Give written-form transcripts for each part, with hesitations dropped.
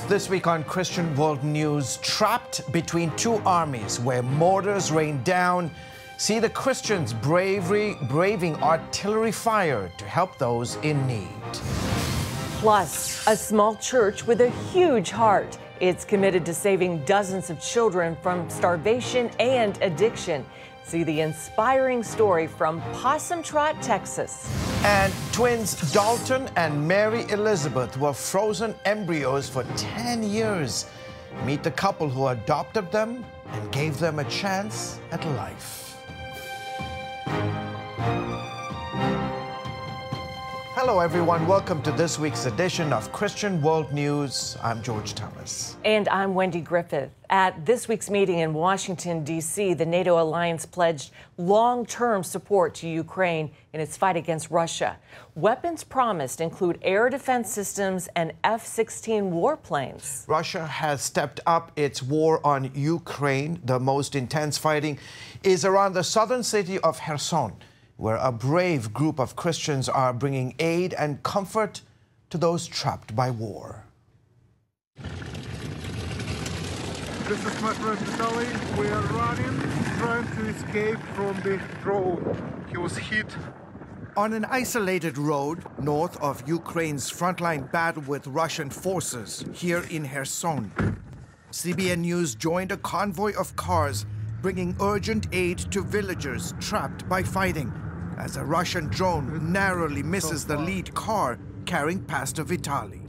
This week on Christian World News, trapped between two armies where mortars rain down, see the Christians braving artillery fire to help those in need. Plus, a small church with a huge heart. It's committed to saving dozens of children from starvation and addiction. See the inspiring story from Possum Trot, Texas. And twins Dalton and Mary Elizabeth were frozen embryos for 10 years. Meet the couple who adopted them and gave them a chance at life. Hello, everyone. Welcome to this week's edition of Christian World News. I'm George Thomas. And I'm Wendy Griffith. At this week's meeting in Washington, D.C., the NATO alliance pledged long-term support to Ukraine in its fight against Russia. Weapons promised include air defense systems and F-16 warplanes. Russia has stepped up its war on Ukraine. The most intense fighting is around the southern city of Kherson, where a brave group of Christians are bringing aid and comfort to those trapped by war. This is my friend Vitaly. We are running, trying to escape from the drone. He was hit. On an isolated road north of Ukraine's frontline battle with Russian forces here in Kherson, CBN News joined a convoy of cars bringing urgent aid to villagers trapped by fighting, as a Russian drone narrowly misses the lead car carrying Pastor Vitaly.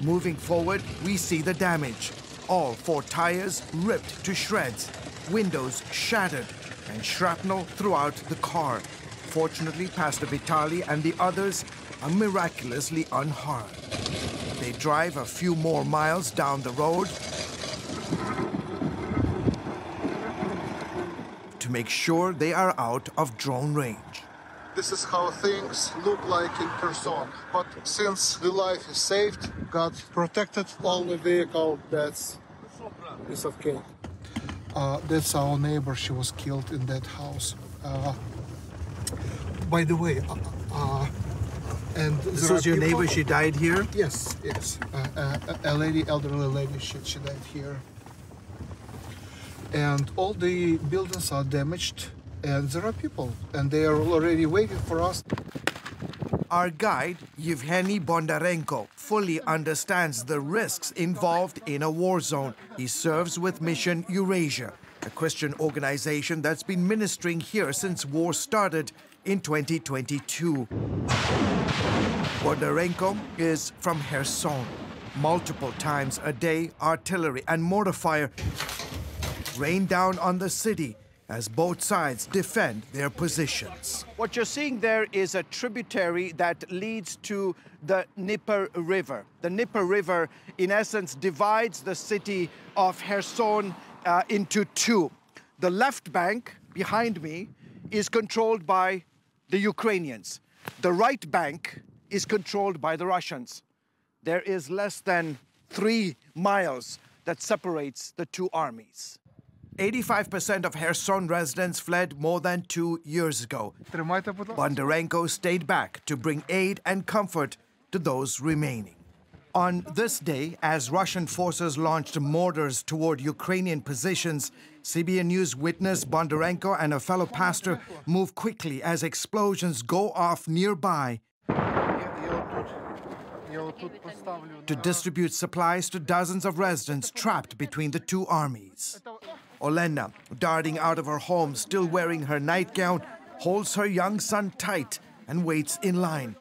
Moving forward, we see the damage. All four tires ripped to shreds, windows shattered, and shrapnel throughout the car. Fortunately, Pastor Vitaly and the others are miraculously unharmed. They drive a few more miles down the road to make sure they are out of drone range. This is how things look like in Kherson. But since the life is saved, God protected all the vehicle, that's piece of cake. That's our neighbor. She was killed in that house. By the way, and this was your neighbor? She died here? Yes, yes. A lady, elderly lady, she died here. And all the buildings are damaged, and there are people, and they are already waiting for us. Our guide, Yevgeny Bondarenko, fully understands the risks involved in a war zone. He serves with Mission Eurasia, a Christian organization that's been ministering here since war started in 2022. Bondarenko is from Kherson. Multiple times a day, artillery and mortar fire rain down on the city as both sides defend their positions. What you're seeing there is a tributary that leads to the Dnieper River. The Dnieper River, in essence, divides the city of Kherson into two. The left bank, behind me, is controlled by the Ukrainians. The right bank is controlled by the Russians. There is less than 3 miles that separates the two armies. 85% of Kherson residents fled more than 2 years ago. Bondarenko stayed back to bring aid and comfort to those remaining. On this day, as Russian forces launched mortars toward Ukrainian positions, CBN News witnessed Bondarenko and a fellow pastor move quickly as explosions go off nearby to distribute supplies to dozens of residents trapped between the two armies. Olena, darting out of her home, still wearing her nightgown, holds her young son tight and waits in line.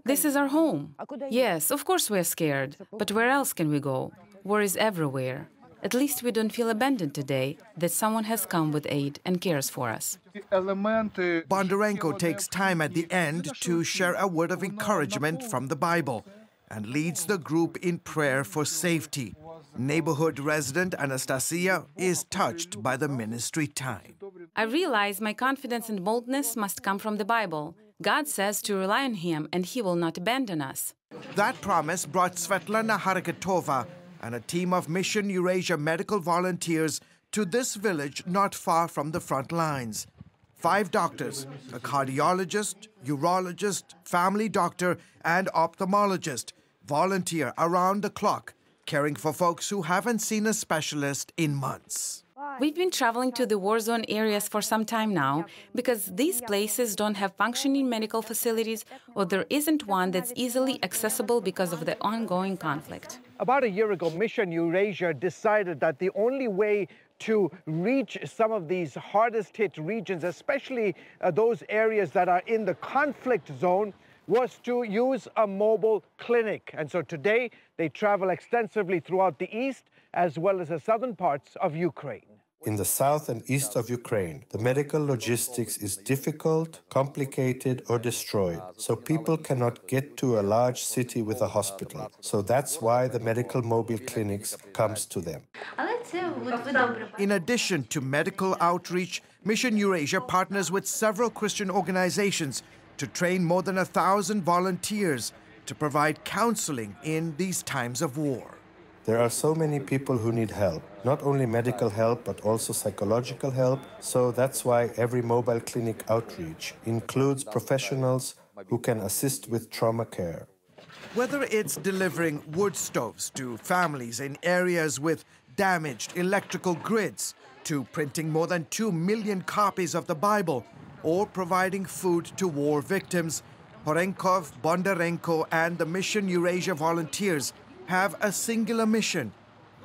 This is our home. Yes, of course we're scared. But where else can we go? War is everywhere. At least we don't feel abandoned today, that someone has come with aid and cares for us. Bondarenko takes time at the end to share a word of encouragement from the Bible and leads the group in prayer for safety. Neighborhood resident Anastasia is touched by the ministry time. I realize my confidence and boldness must come from the Bible. God says to rely on Him and He will not abandon us. That promise brought Svetlana Harakatova and a team of Mission Eurasia medical volunteers to this village not far from the front lines. 5 doctors, a cardiologist, urologist, family doctor, and ophthalmologist, volunteer around the clock, caring for folks who haven't seen a specialist in months. We've been traveling to the war zone areas for some time now because these places don't have functioning medical facilities, or there isn't one that's easily accessible because of the ongoing conflict. About a year ago, Mission Eurasia decided that the only way to reach some of these hardest hit regions, especially those areas that are in the conflict zone, was to use a mobile clinic. And so today they travel extensively throughout the east as well as the southern parts of Ukraine. In the south and east of Ukraine, the medical logistics is difficult, complicated, or destroyed, so people cannot get to a large city with a hospital. So that's why the medical mobile clinics comes to them. In addition to medical outreach, Mission Eurasia partners with several Christian organizations to train more than 1,000 volunteers to provide counseling in these times of war. There are so many people who need help, not only medical help, but also psychological help. So that's why every mobile clinic outreach includes professionals who can assist with trauma care. Whether it's delivering wood stoves to families in areas with damaged electrical grids, to printing more than 2 million copies of the Bible, or providing food to war victims, Horenkov, Bondarenko, and the Mission Eurasia volunteers have a singular mission: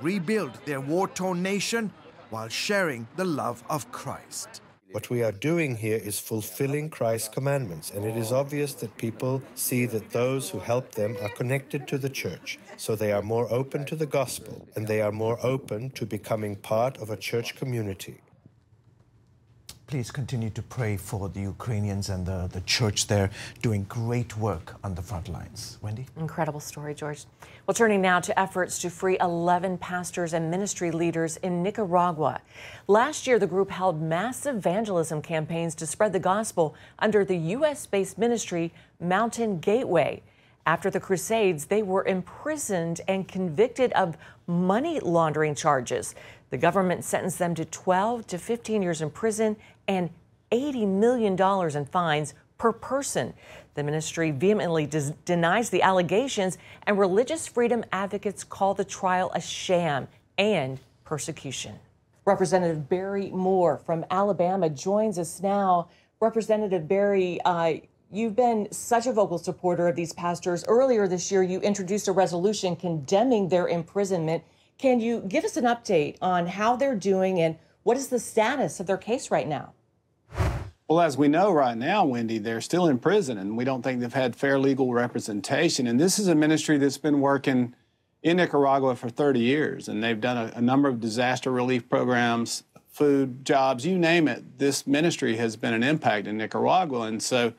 rebuild their war-torn nation while sharing the love of Christ. What we are doing here is fulfilling Christ's commandments, and it is obvious that people see that those who help them are connected to the church, so they are more open to the gospel, and they are more open to becoming part of a church community. Please continue to pray for the Ukrainians and the church there, doing great work on the front lines. Wendy? Incredible story, George. Well, turning now to efforts to free 11 pastors and ministry leaders in Nicaragua. Last year, the group held massive evangelism campaigns to spread the gospel under the U.S.-based ministry Mountain Gateway. After the Crusades, they were imprisoned and convicted of money laundering charges. The government sentenced them to 12 to 15 years in prison and $80 million in fines per person. The ministry vehemently denies the allegations, and religious freedom advocates call the trial a sham and persecution. Representative Barry Moore from Alabama joins us now. Representative Barry, you've been such a vocal supporter of these pastors. Earlier this year, you introduced a resolution condemning their imprisonment. Can you give us an update on how they're doing and what is the status of their case right now? Well, as we know right now, Wendy, they're still in prison, and we don't think they've had fair legal representation. And this is a ministry that's been working in Nicaragua for 30 years, and they've done a number of disaster relief programs, food, jobs, you name it. This ministry has been an impact in Nicaragua, and so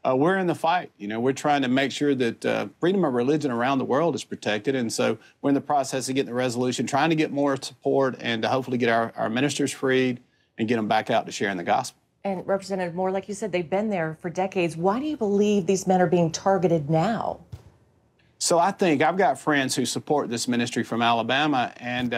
we're in the fight. You know, we're trying to make sure that freedom of religion around the world is protected. And so we're in the process of getting the resolution, trying to get more support and to hopefully get our ministers freed and get them back out to sharing the gospel. And Representative Moore, like you said, they've been there for decades. Why do you believe these men are being targeted now? So I think I've got friends who support this ministry from Alabama, and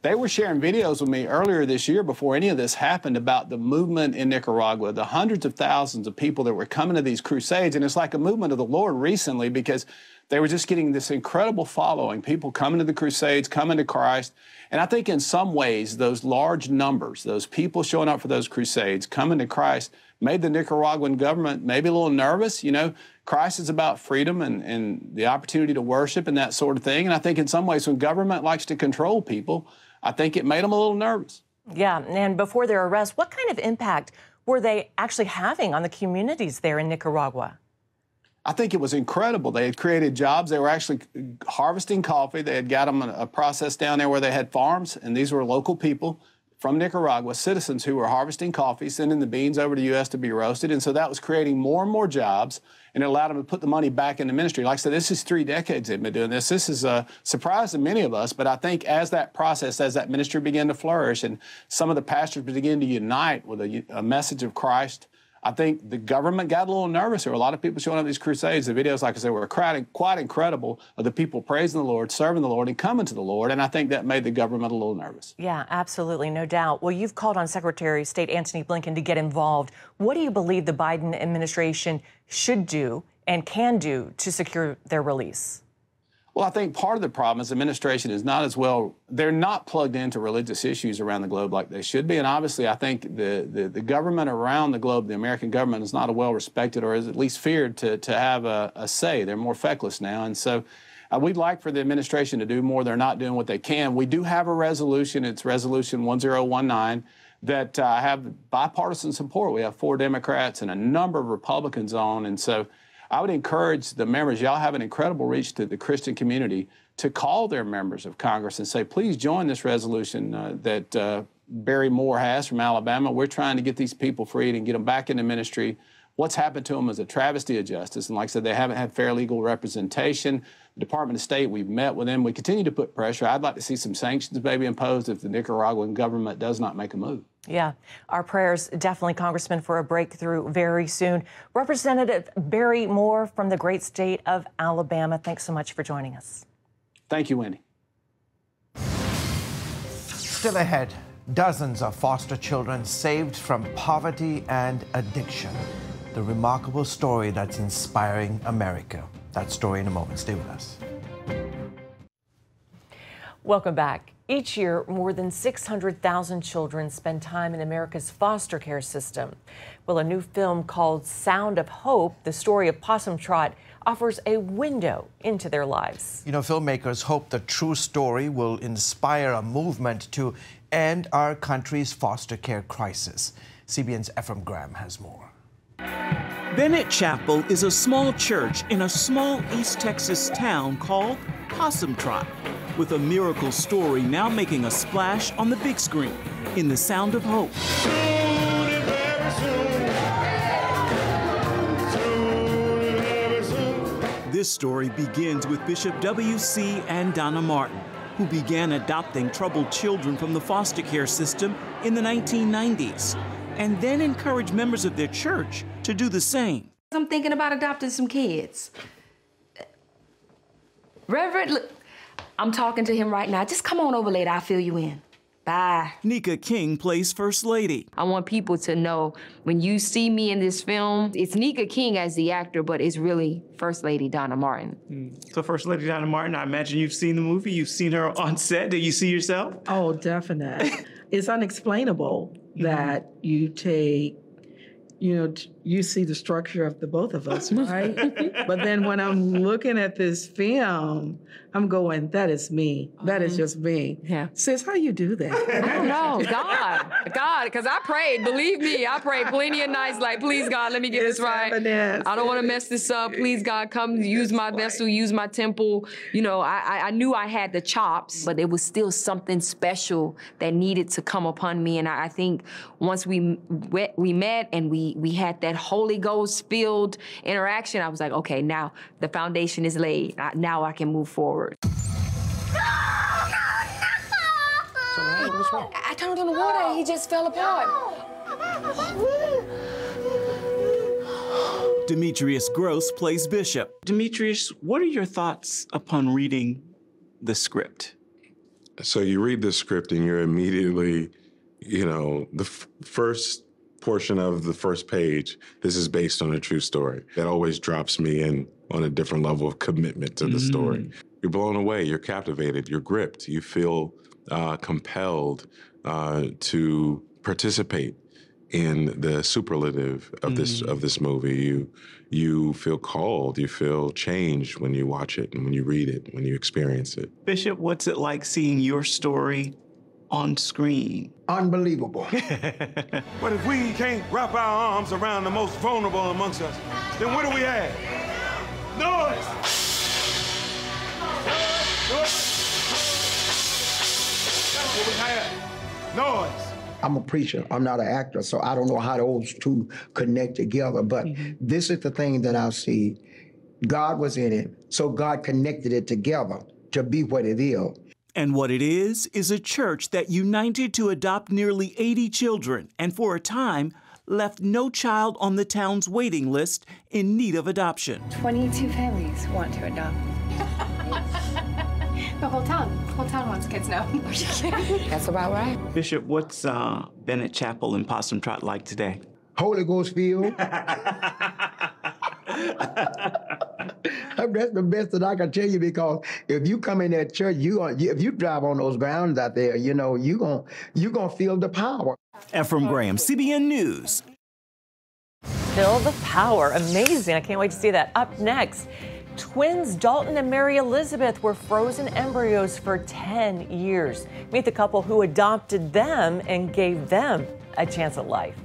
they were sharing videos with me earlier this year before any of this happened about the movement in Nicaragua, the hundreds of thousands of people that were coming to these crusades. And it's like a movement of the Lord recently because they were just getting this incredible following, people coming to the crusades, coming to Christ. And I think in some ways, those large numbers, those people showing up for those crusades, coming to Christ, made the Nicaraguan government maybe a little nervous. You know, Christ is about freedom and the opportunity to worship and that sort of thing. And I think in some ways, when government likes to control people, I think it made them a little nervous. Yeah, and before their arrest, what kind of impact were they actually having on the communities there in Nicaragua? I think it was incredible. They had created jobs. They were actually harvesting coffee. They had got them a process down there where they had farms, and these were local people from Nicaragua, citizens who were harvesting coffee, sending the beans over to the U.S. to be roasted. And so that was creating more and more jobs, and it allowed them to put the money back in the ministry. Like I said, this is 3 decades they've been doing this. This is a surprise to many of us, but I think as that process, as that ministry began to flourish and some of the pastors began to unite with a message of Christ, I think the government got a little nervous. There were a lot of people showing up at these crusades. The videos, like I said, were quite incredible of the people praising the Lord, serving the Lord, and coming to the Lord. And I think that made the government a little nervous. Yeah, absolutely, no doubt. Well, you've called on Secretary of State Antony Blinken to get involved. What do you believe the Biden administration should do and can do to secure their release? Well, I think part of the problem is the administration is not as well, they're not plugged into religious issues around the globe like they should be. And obviously, I think the government around the globe, the American government, is not well respected or is at least feared to have a say. They're more feckless now. And so we'd like for the administration to do more. They're not doing what they can. We do have a resolution. It's Resolution 1019 that have bipartisan support. We have 4 Democrats and a number of Republicans on. And so I would encourage the members, y'all have an incredible reach to the Christian community, to call their members of Congress and say, please join this resolution that Barry Moore has from Alabama. We're trying to get these people freed and get them back into ministry. What's happened to them is a travesty of justice. And like I said, they haven't had fair legal representation. The Department of State, we've met with them. We continue to put pressure. I'd like to see some sanctions maybe imposed if the Nicaraguan government does not make a move. Yeah, our prayers definitely, Congressman, for a breakthrough very soon. Representative Barry Moore from the great state of Alabama, thanks so much for joining us. Thank you, Wendy. Still ahead, dozens of foster children saved from poverty and addiction. The remarkable story that's inspiring America. That story in a moment. Stay with us. Welcome back. Each year, more than 600,000 children spend time in America's foster care system. Well, a new film called Sound of Hope, the story of Possum Trot, offers a window into their lives. You know, filmmakers hope the true story will inspire a movement to end our country's foster care crisis. CBN's Ephraim Graham has more. Bennett Chapel is a small church in a small East Texas town called Possum Trot, with a miracle story now making a splash on the big screen in The Sound of Hope. This story begins with Bishop W.C. and Donna Martin, who began adopting troubled children from the foster care system in the 1990s, and then encouraged members of their church to do the same. I'm thinking about adopting some kids. Reverend, look, I'm talking to him right now. Just come on over later, I'll fill you in. Bye. Nika King plays First Lady. I want people to know when you see me in this film, it's Nika King as the actor, but it's really First Lady Donna Martin. So First Lady Donna Martin, I imagine you've seen the movie, you've seen her on set. Did you see yourself? Oh, definitely. It's unexplainable that you take, you see the structure of the both of us, right? But then when I'm looking at this film, I'm going, that is me. That is just me. Yeah. Sis, how you do that? I don't know. God, because I prayed. Believe me, I prayed plenty of nights like, please, God, let me get this right. I don't want to mess this up. Please, God, come use my vessel, use my temple. You know, I knew I had the chops, but there was still something special that needed to come upon me. And I think once we met and we had that Holy Ghost-filled interaction, I was like, okay, now the foundation is laid. Now I can move forward. I turned on the water and he just fell apart. Demetrius Gross plays Bishop. Demetrius, what are your thoughts upon reading the script? So you read the script and you're immediately, the first portion of the first page, this is based on a true story. That always drops me in on a different level of commitment to the story. You're blown away, you're captivated, you're gripped, you feel compelled to participate in the superlative of this movie. You feel called, you feel changed when you watch it and when you read it, when you experience it. Bishop, what's it like seeing your story on screen? Unbelievable. But if we can't wrap our arms around the most vulnerable amongst us, then what do we have? Noise! That's what we have. Noise. I'm a preacher. I'm not an actor, so I don't know how those two connect together. But this is the thing that I see. God was in it, so God connected it together to be what it is. And what it is a church that united to adopt nearly 80 children and for a time left no child on the town's waiting list in need of adoption. 22 families want to adopt. The whole town wants kids now. That's about right. Bishop, what's Bennett Chapel and Possum Trot like today? Holy Ghost filled. That's the best that I can tell you, because if you come in that church, if you drive on those grounds out there, you know, you're gonna feel the power. Ephraim Graham, CBN News. Feel the power. Amazing. I can't wait to see that. Up next, twins Dalton and Mary Elizabeth were frozen embryos for 10 years. Meet the couple who adopted them and gave them a chance at life.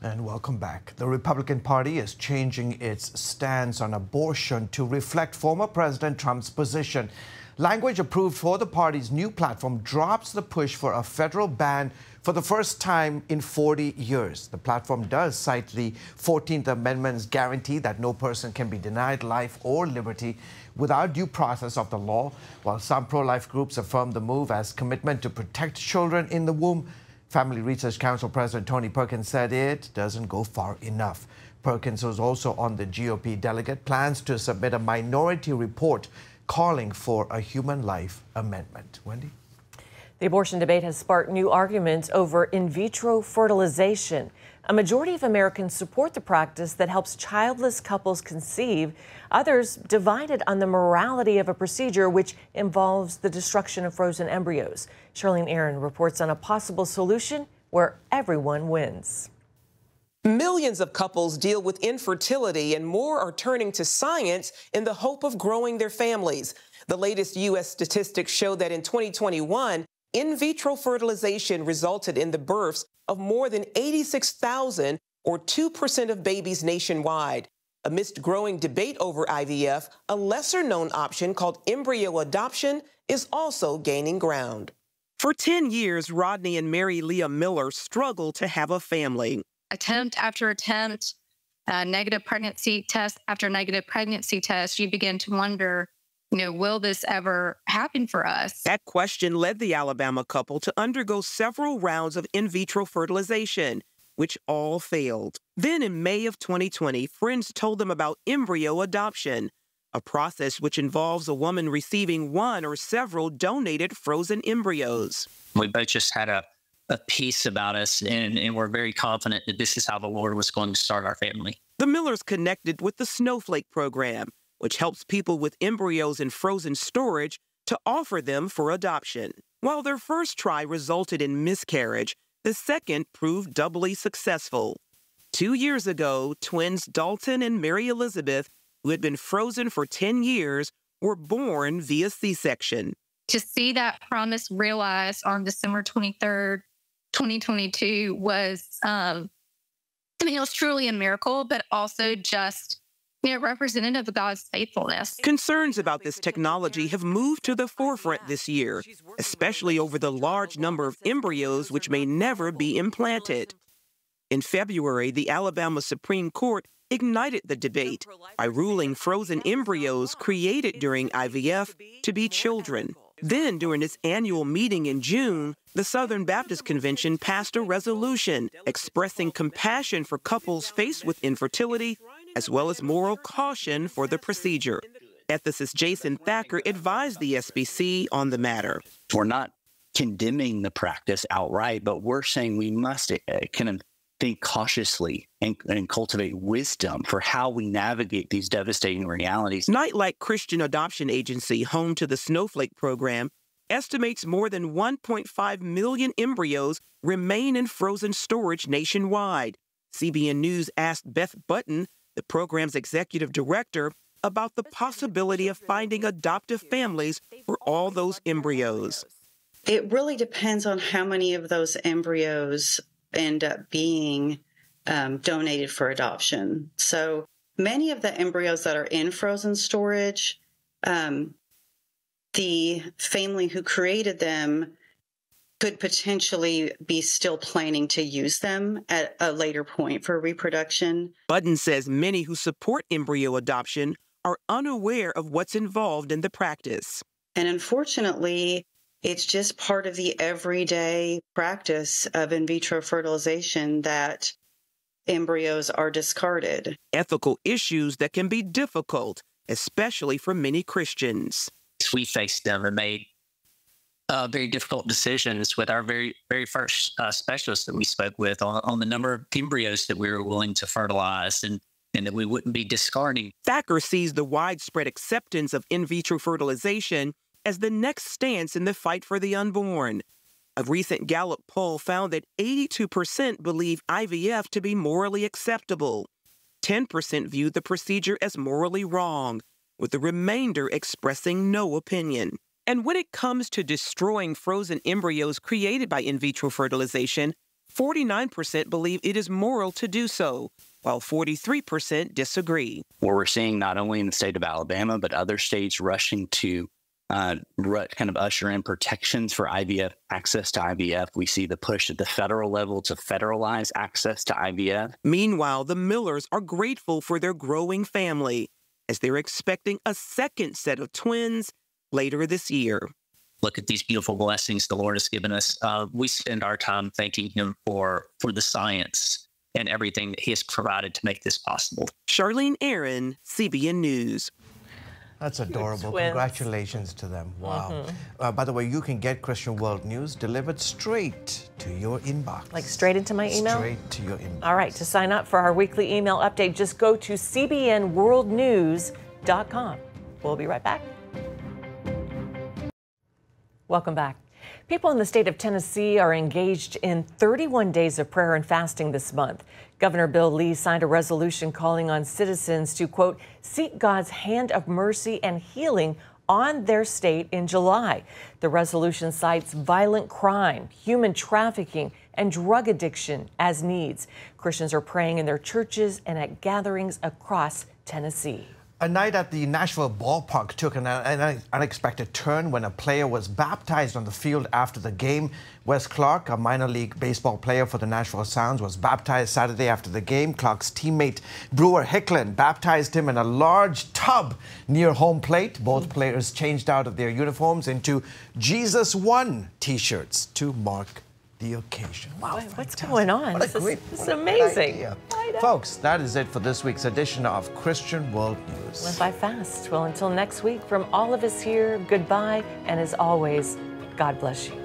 And welcome back. The Republican Party is changing its stance on abortion to reflect former President Trump's position. Language approved for the party's new platform drops the push for a federal ban for the first time in 40 years. The platform does cite the 14th Amendment's guarantee that no person can be denied life or liberty without due process of the law, while some pro-life groups affirm the move as commitment to protect children in the womb. Family Research Council President Tony Perkins said it doesn't go far enough. Perkins, who's also on the GOP delegate, plans to submit a minority report calling for a human life amendment. Wendy? The abortion debate has sparked new arguments over in vitro fertilization. A majority of Americans support the practice that helps childless couples conceive. Others divided on the morality of a procedure which involves the destruction of frozen embryos. Charlene Aaron reports on a possible solution where everyone wins. Millions of couples deal with infertility, and more are turning to science in the hope of growing their families. The latest U.S. statistics show that in 2021, in vitro fertilization resulted in the births of more than 86,000, or 2% of babies nationwide. Amidst growing debate over IVF, a lesser-known option called embryo adoption is also gaining ground. For 10 years, Rodney and Mary Leah Miller struggled to have a family. Attempt after attempt, negative pregnancy test after negative pregnancy test, you begin to wonder, will this ever happen for us? That question led the Alabama couple to undergo several rounds of in vitro fertilization, which all failed. Then in May of 2020, friends told them about embryo adoption, a process which involves a woman receiving one or several donated frozen embryos. We both just had a peace about us, and we're very confident that this is how the Lord was going to start our family. The Millers connected with the Snowflake program, which helps people with embryos in frozen storage to offer them for adoption. While their first try resulted in miscarriage, the second proved doubly successful. 2 years ago, twins Dalton and Mary Elizabeth, who had been frozen for 10 years, were born via C-section. To see that promise realized on December 23rd, 2022 was, it was truly a miracle, but also just, representative of God's faithfulness. Concerns about this technology have moved to the forefront this year, especially over the large number of embryos which may never be implanted. In February, the Alabama Supreme Court ignited the debate by ruling frozen embryos created during IVF to be children. Then, during its annual meeting in June, the Southern Baptist Convention passed a resolution expressing compassion for couples faced with infertility, as well as moral caution for the procedure. Ethicist Jason Thacker advised the SBC on the matter. We're not condemning the practice outright, but we're saying we must think cautiously and cultivate wisdom for how we navigate these devastating realities. Nightlight Christian Adoption Agency, home to the Snowflake program, estimates more than 1.5 million embryos remain in frozen storage nationwide. CBN News asked Beth Button, the program's executive director, about the possibility of finding adoptive families for all those embryos. It really depends on how many of those embryos end up being donated for adoption. So many of the embryos that are in frozen storage, the family who created them could potentially be still planning to use them at a later point for reproduction. Budden says many who support embryo adoption are unaware of what's involved in the practice. And unfortunately, it's just part of the everyday practice of in vitro fertilization that embryos are discarded. Ethical issues that can be difficult, especially for many Christians. We faced them and made very difficult decisions with our very first specialist that we spoke with on the number of embryos that we were willing to fertilize. And and that we wouldn't be discarding. Thacker sees the widespread acceptance of in vitro fertilization as the next stance in the fight for the unborn. A recent Gallup poll found that 82% believe IVF to be morally acceptable. 10% view the procedure as morally wrong, with the remainder expressing no opinion. And when it comes to destroying frozen embryos created by in vitro fertilization, 49% believe it is moral to do so, while 43% disagree. Where we're seeing not only in the state of Alabama, but other states rushing to kind of usher in protections for IVF, access to IVF. We see the push at the federal level to federalize access to IVF. Meanwhile, the Millers are grateful for their growing family, as they're expecting a second set of twins later this year. Look at these beautiful blessings the Lord has given us. We spend our time thanking Him for the science and everything that He has provided to make this possible. Charlene Aaron, CBN News. That's adorable. Congratulations to them. Wow. By the way, you can get Christian World News delivered straight to your inbox. Like straight into my email? Straight to your inbox. All right, to sign up for our weekly email update, just go to cbnworldnews.com. We'll be right back. Welcome back. People in the state of Tennessee are engaged in 31 days of prayer and fasting this month. Governor Bill Lee signed a resolution calling on citizens to, quote, seek God's hand of mercy and healing on their state in July. The resolution cites violent crime, human trafficking, and drug addiction as needs. Christians are praying in their churches and at gatherings across Tennessee. A night at the Nashville ballpark took an unexpected turn when a player was baptized on the field after the game. Wes Clark, a minor league baseball player for the Nashville Sounds, was baptized Saturday after the game. Clark's teammate Brewer Hicklin baptized him in a large tub near home plate. Both players changed out of their uniforms into Jesus Won t-shirts to mark the occasion. Wow, what's going on? This is amazing. Folks, that is it for this week's edition of Christian World News. Live by fast. Well, until next week, from all of us here, goodbye. And as always, God bless you.